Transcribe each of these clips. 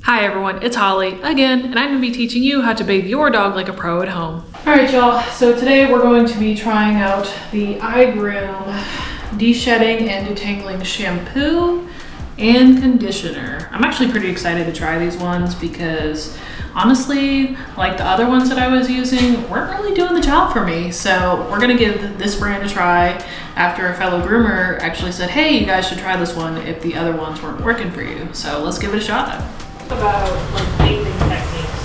Hi everyone, it's Holly again, and I'm going to be teaching you how to bathe your dog like a pro at home. Alright y'all, so today we're going to be trying out the iGroom de-shedding and detangling shampoo and conditioner. I'm actually pretty excited to try these ones because honestly, like the other ones that I was using weren't really doing the job for me. So we're going to give this brand a try after a fellow groomer actually said, hey, you guys should try this one if the other ones weren't working for you. So let's give it a shot. About like bathing techniques.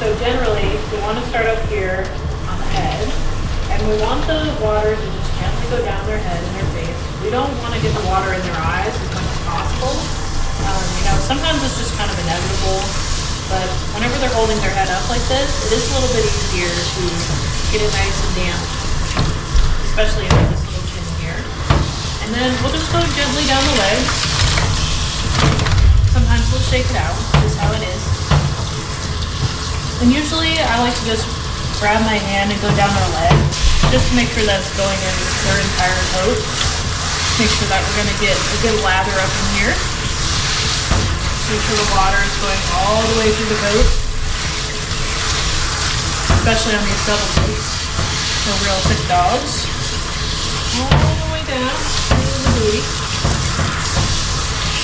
So generally we want to start up here on the head and we want the water to just gently go down their head and their face. We don't want to get the water in their eyes as much as possible. Sometimes it's just kind of inevitable, but whenever they're holding their head up like this, it is a little bit easier to get it nice and damp, especially with this little chin here. And then we'll just go gently down the legs. Sometimes we'll shake it out, just how it is. And usually I like to just grab my hand and go down their leg, just to make sure that it's going in their entire coat. Make sure that we're gonna get a good lather up in here. Make sure the water is going all the way through the coat, especially on these double coats. They're real thick dogs. All the way down to the booty.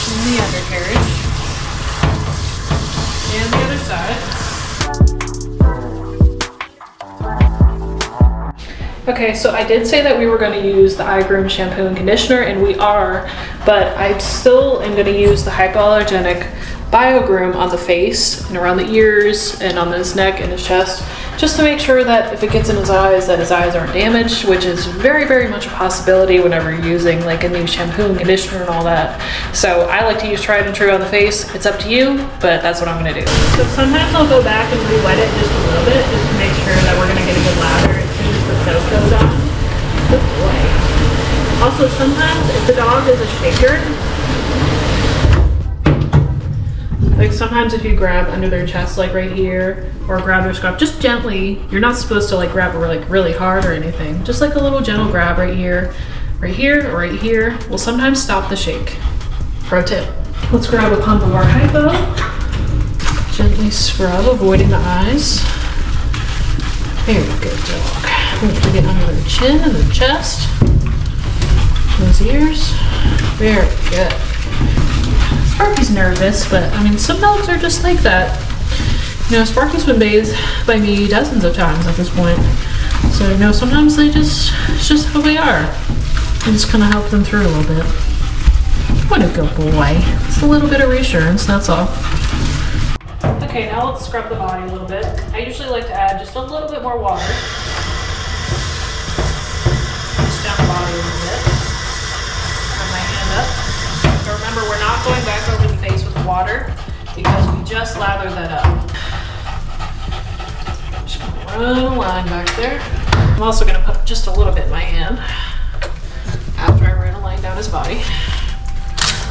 And the undercarriage. And the other side. Okay, so I did say that we were going to use the iGroom shampoo and conditioner, and we are, but I still am going to use the hypoallergenic BioGroom on the face and around the ears and on his neck and his chest, just to make sure that if it gets in his eyes, that his eyes aren't damaged, which is very, very much a possibility whenever you're using like a new shampoo and conditioner and all that. So I like to use tried and true on the face. It's up to you, but that's what I'm gonna do. So sometimes I'll go back and re-wet it just a little bit, just to make sure that we're gonna get a good lather as soon as the soap goes on. Good boy. Also, sometimes if the dog is a shaker, like sometimes if you grab under their chest, like right here, or grab their scalp, just gently, you're not supposed to like grab it like really hard or anything. Just like a little gentle grab right here, or right here, will sometimes stop the shake. Pro tip. Let's grab a pump of our hypo. Gently scrub, avoiding the eyes. Very good dog. We're gonna get under their chin and their chest, those ears. Very good. Sparky's nervous, but I mean, some dogs are just like that. Sparky's been bathed by me dozens of times at this point. So, sometimes it's just how they are. I just kind of help them through it a little bit. What a good boy. Just a little bit of reassurance, that's all. Okay, now let's scrub the body a little bit. I usually like to add just a little bit more water. Just down the body a little bit. Turn my hand up. So remember, we're not going back over the face with water because we just lathered that up. Just gonna run a line back there. I'm also gonna put just a little bit in my hand after I ran a line down his body.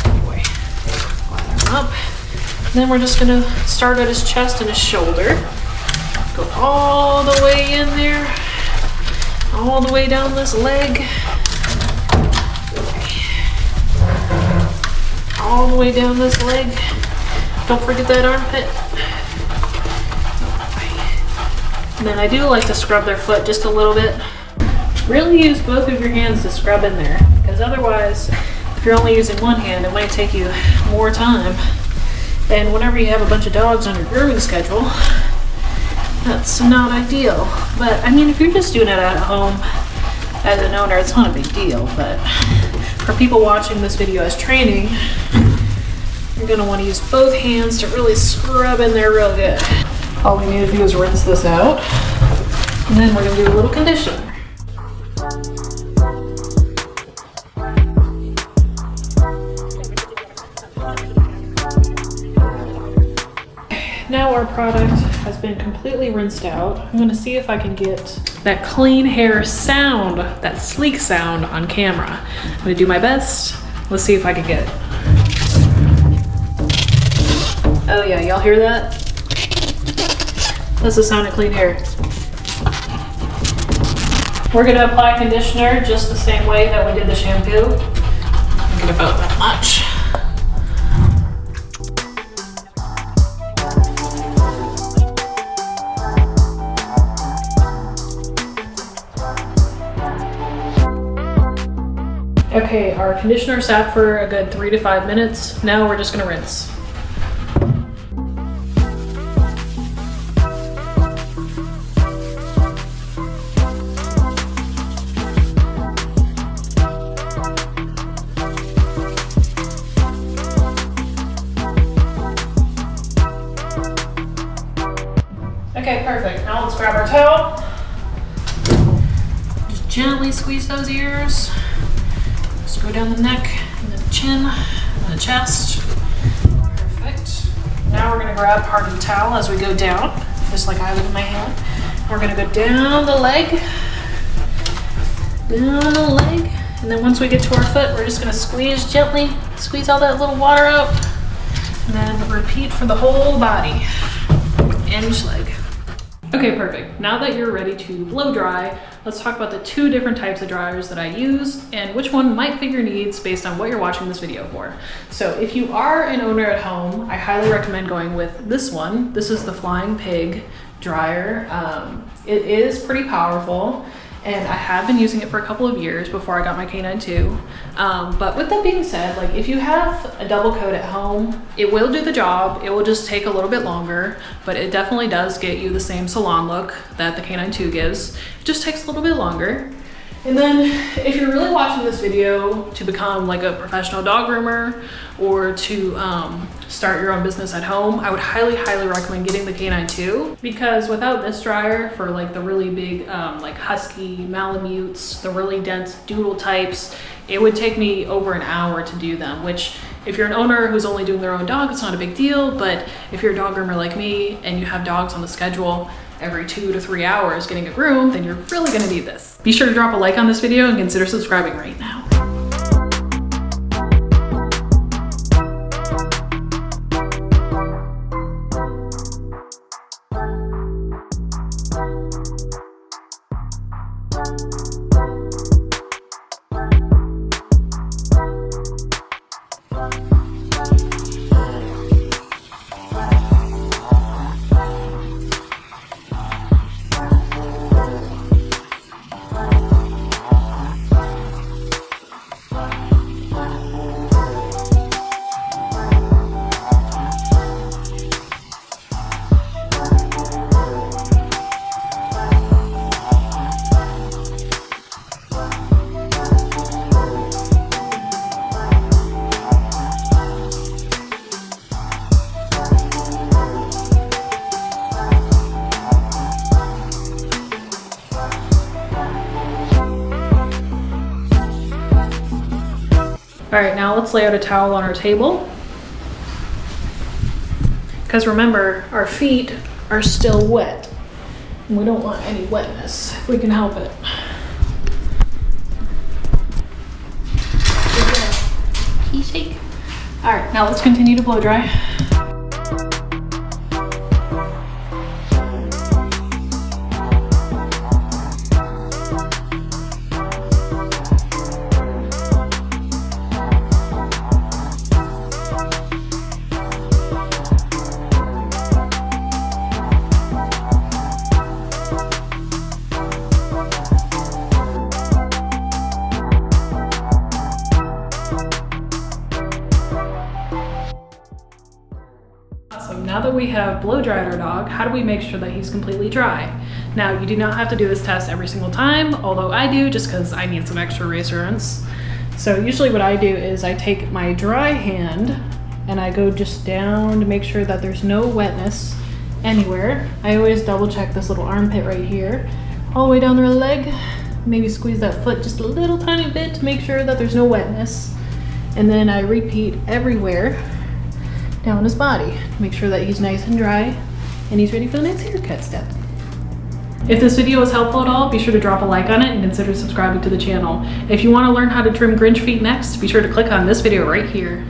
Anyway, lather him up. And then we're just gonna start at his chest and his shoulder. Go all the way in there, all the way down this leg. All the way down this leg. Don't forget that armpit. And then I do like to scrub their foot just a little bit. Really use both of your hands to scrub in there, because otherwise, if you're only using one hand, it might take you more time. And whenever you have a bunch of dogs on your grooming schedule, that's not ideal. But I mean, if you're just doing it at home as an owner, it's not a big deal. But for people watching this video as training, you're going to want to use both hands to really scrub in there real good. All we need to do is rinse this out, and then we're going to do a little conditioner. Now our product has been completely rinsed out. I'm going to see if I can get that clean hair sound, that sleek sound on camera. I'm going to do my best. Let's see if I can get it. Oh yeah, y'all hear that? That's the sound of clean hair. We're going to apply conditioner just the same way that we did the shampoo. Get about that much. Okay, our conditioner sat for a good 3 to 5 minutes. Now we're just gonna rinse. Okay, perfect. Now let's grab our towel. Just gently squeeze those ears. Just go down the neck and the chin and the chest. Perfect. Now we're gonna grab part of the towel as we go down, just like I have it in my hand. We're gonna go down the leg, and then once we get to our foot, we're just gonna squeeze gently, squeeze all that little water out, and then repeat for the whole body and each leg. Okay, perfect. Now that you're ready to blow dry, let's talk about the 2 different types of dryers that I use and which one might fit your needs based on what you're watching this video for. So if you are an owner at home, I highly recommend going with this one. This is the Flying Pig dryer. It is pretty powerful, and I have been using it for a couple of years before I got my Canine 2. But with that being said, like if you have a double coat at home, it will do the job. It will just take a little bit longer, but it definitely does get you the same salon look that the Canine 2 gives. It just takes a little bit longer. And then if you're really watching this video to become like a professional dog groomer or to start your own business at home, I would highly recommend getting the Canine 2, because without this dryer for like the really big like husky Malamutes, the really dense doodle types, it would take me over an hour to do them, which if you're an owner who's only doing their own dog, it's not a big deal. But if you're a dog groomer like me and you have dogs on the schedule every 2 to 3 hours getting a groom, then you're really gonna need this. Be sure to drop a like on this video and consider subscribing right now. All right, now let's lay out a towel on our table. Because remember, our feet are still wet. And we don't want any wetness if we can help it. Key shake. All right, now let's continue to blow dry. Now that we have blow dried our dog, how do we make sure that he's completely dry? Now, you do not have to do this test every single time, although I do just because I need some extra reassurance. So usually what I do is I take my dry hand and I go just down to make sure that there's no wetness anywhere. I always double check this little armpit right here, all the way down the leg. Maybe squeeze that foot just a little tiny bit to make sure that there's no wetness. And then I repeat everywhere down his body to make sure that he's nice and dry and he's ready for the next haircut step. If this video was helpful at all, be sure to drop a like on it and consider subscribing to the channel. If you want to learn how to trim Grinch feet next, be sure to click on this video right here.